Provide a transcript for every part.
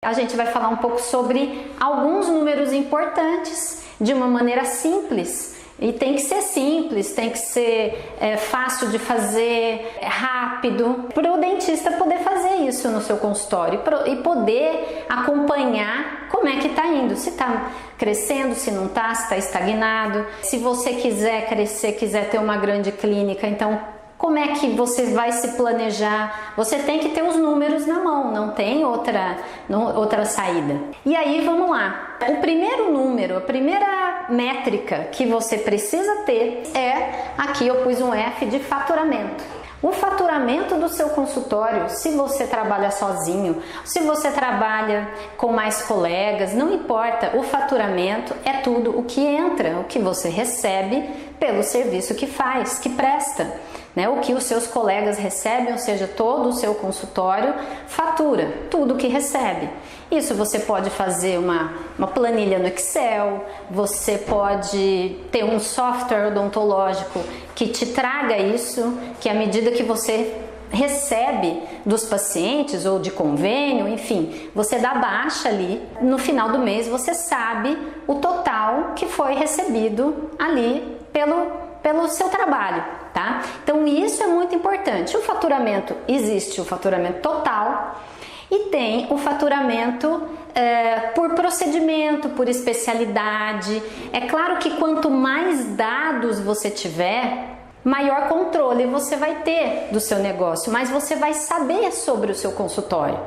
A gente vai falar um pouco sobre alguns números importantes de uma maneira simples. E tem que ser simples, tem que ser fácil de fazer, rápido, para o dentista poder fazer isso no seu consultório e poder acompanhar como é que está indo, se está crescendo, se não está, se está estagnado. Se você quiser crescer, quiser ter uma grande clínica, então como é que você vai se planejar? Você tem que ter os números na mão, não tem outra saída. E aí vamos lá. O primeiro número, a primeira métrica que você precisa ter é, aqui eu pus um F de faturamento. O faturamento do seu consultório, se você trabalha sozinho, se você trabalha com mais colegas, não importa, o faturamento é tudo o que entra, o que você recebe pelo serviço que faz, que presta, né? O que os seus colegas recebem, ou seja, todo o seu consultório fatura, tudo que recebe. Isso você pode fazer uma planilha no Excel, você pode ter um software odontológico que te traga isso, que à medida que você recebe dos pacientes ou de convênio, enfim, você dá baixa ali, no final do mês você sabe o total que foi recebido ali pelo seu trabalho, tá? Então isso é muito importante. O faturamento, existe o faturamento total e tem o faturamento por procedimento, por especialidade. É claro que quanto mais dados você tiver, maior controle você vai ter do seu negócio, mas você vai saber sobre o seu consultório.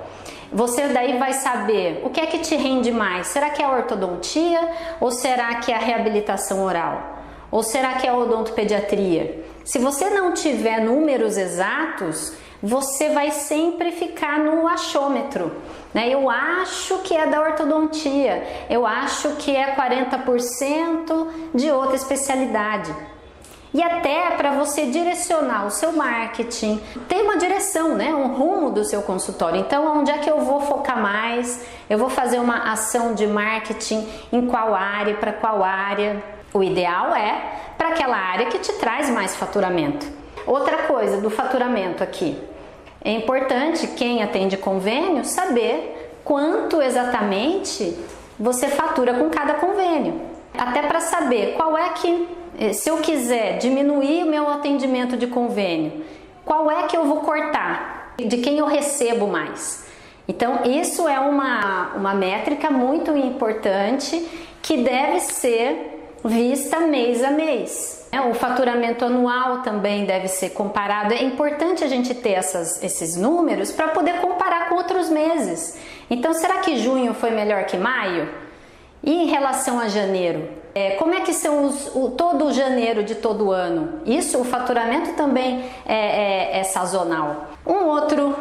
Você daí vai saber o que é que te rende mais. Será que é a ortodontia ou será que é a reabilitação oral? Ou será que é a odontopediatria? Se você não tiver números exatos, você vai sempre ficar no achômetro, né? Eu acho que é da ortodontia, eu acho que é 40% de outra especialidade. E até para você direcionar o seu marketing, tem uma direção, né? Um rumo do seu consultório. Então, onde é que eu vou focar mais? Eu vou fazer uma ação de marketing em qual área, para qual área? O ideal é para aquela área que te traz mais faturamento. Outra coisa do faturamento aqui, é importante quem atende convênio saber quanto exatamente você fatura com cada convênio. Até para saber qual é que, se eu quiser diminuir o meu atendimento de convênio, qual é que eu vou cortar, de quem eu recebo mais. Então isso é uma métrica muito importante que deve ser vista mês a mês. O faturamento anual também deve ser comparado. É importante a gente ter esses números para poder comparar com outros meses. Então, será que junho foi melhor que maio? E em relação a janeiro? Como é que são todo o janeiro de todo ano? Isso, o faturamento também é sazonal. Um outro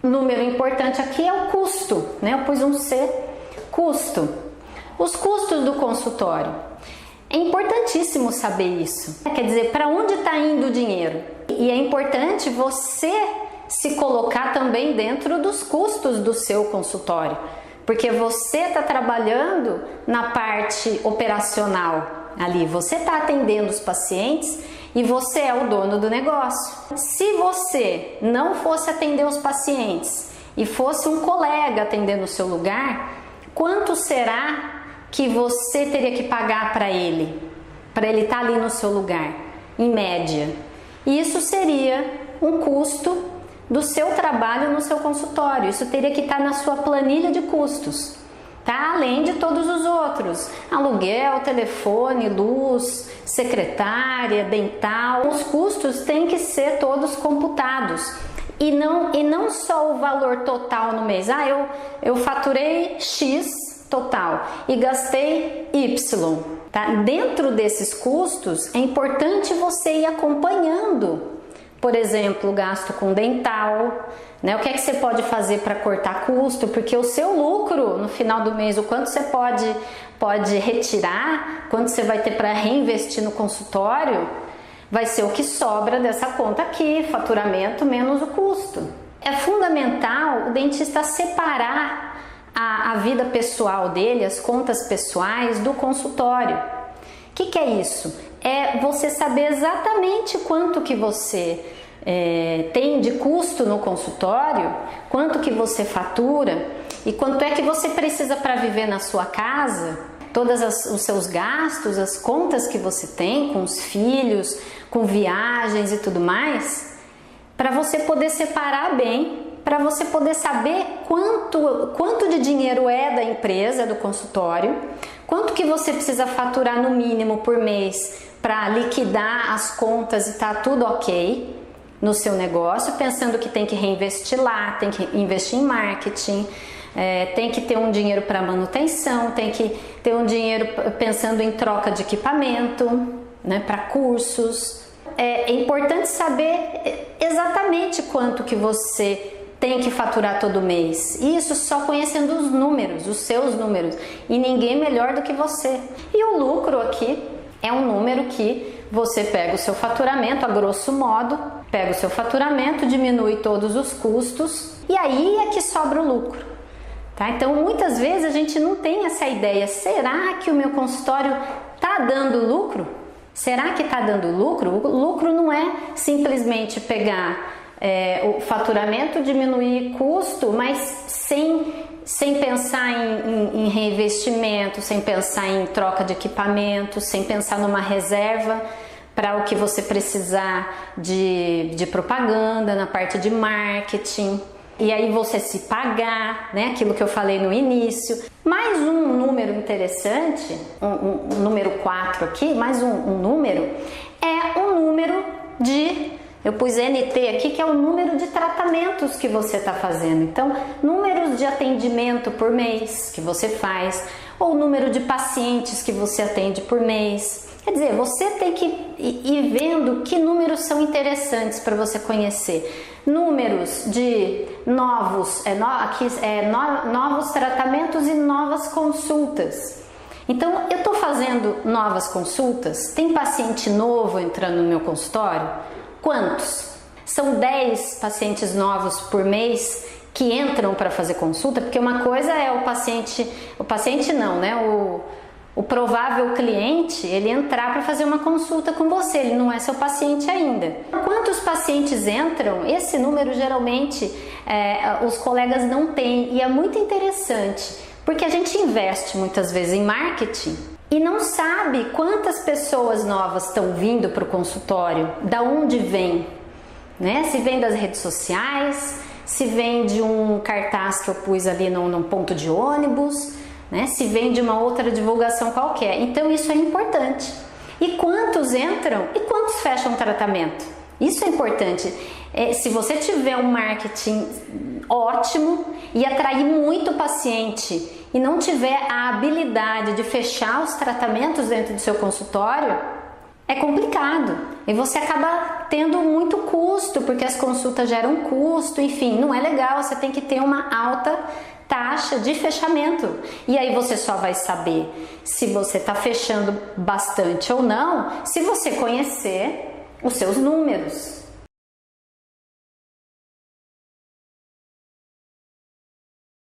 número importante aqui é o custo, né? Eu pus um C, custo. Os custos do consultório. É importantíssimo saber isso. Quer dizer, para onde está indo o dinheiro? E é importante você se colocar também dentro dos custos do seu consultório, porque você está trabalhando na parte operacional ali, você está atendendo os pacientes e você é o dono do negócio. Se você não fosse atender os pacientes e fosse um colega atender no seu lugar, quanto será que você teria que pagar para ele estar ali no seu lugar, em média? E isso seria um custo do seu trabalho no seu consultório, isso teria que estar na sua planilha de custos, tá? Além de todos os outros, aluguel, telefone, luz, secretária, dental, os custos têm que ser todos computados. E não só o valor total no mês, eu faturei X total e gastei Y, tá? Dentro desses custos é importante você ir acompanhando, por exemplo, o gasto com dental, né? O que é que você pode fazer para cortar custo, porque o seu lucro no final do mês, o quanto você pode retirar, quanto você vai ter para reinvestir no consultório, vai ser o que sobra dessa conta aqui, faturamento menos o custo. É fundamental o dentista separar a vida pessoal dele, as contas pessoais do consultório. O que é isso? É você saber exatamente quanto que você tem de custo no consultório, quanto que você fatura e quanto é que você precisa para viver na sua casa, todos os seus gastos, as contas que você tem com os filhos, com viagens e tudo mais, para você poder separar bem, para você poder saber quanto de dinheiro é da empresa, do consultório, quanto que você precisa faturar no mínimo por mês para liquidar as contas e tá tudo ok no seu negócio, pensando que tem que reinvestir lá, tem que investir em marketing, tem que ter um dinheiro para manutenção, tem que ter um dinheiro pensando em troca de equipamento, né, para cursos. É importante saber exatamente quanto que você tem que faturar todo mês. Isso só conhecendo os números, os seus números, e ninguém melhor do que você. E o lucro aqui é um número que você pega o seu faturamento, a grosso modo, pega o seu faturamento, diminui todos os custos e aí é que sobra o lucro. Tá? Então muitas vezes a gente não tem essa ideia, será que o meu consultório está dando lucro? Será que está dando lucro? O lucro não é simplesmente pegar o faturamento, diminuir custo, mas sem pensar em reinvestimento, sem pensar em troca de equipamento, sem pensar numa reserva para o que você precisar de propaganda, na parte de marketing. E aí você se pagar, né? Aquilo que eu falei no início. Mais um número interessante, um número 4 aqui, mais um número, é um número de... Eu pus NT aqui, que é o número de tratamentos que você está fazendo. Então, números de atendimento por mês que você faz, ou número de pacientes que você atende por mês. Quer dizer, você tem que ir vendo que números são interessantes para você conhecer. Números de novos tratamentos e novas consultas. Então, eu estou fazendo novas consultas, tem paciente novo entrando no meu consultório? Quantos? São 10 pacientes novos por mês que entram para fazer consulta, porque uma coisa é o paciente não, né? O provável cliente, ele entrar para fazer uma consulta com você, ele não é seu paciente ainda. Quantos pacientes entram? Esse número geralmente os colegas não têm, e é muito interessante, porque a gente investe muitas vezes em marketing e não sabe quantas pessoas novas estão vindo para o consultório, da onde vem, né? Se vem das redes sociais, se vem de um cartaz que eu pus ali num ponto de ônibus, né? Se vem de uma outra divulgação qualquer. Então isso é importante. E quantos entram e quantos fecham tratamento? Isso é importante. Se você tiver um marketing ótimo e atrair muito paciente e não tiver a habilidade de fechar os tratamentos dentro do seu consultório, é complicado. E você acaba tendo muito custo, porque as consultas geram custo, enfim, não é legal, você tem que ter uma alta taxa de fechamento. E aí você só vai saber se você está fechando bastante ou não, se você conhecer os seus números.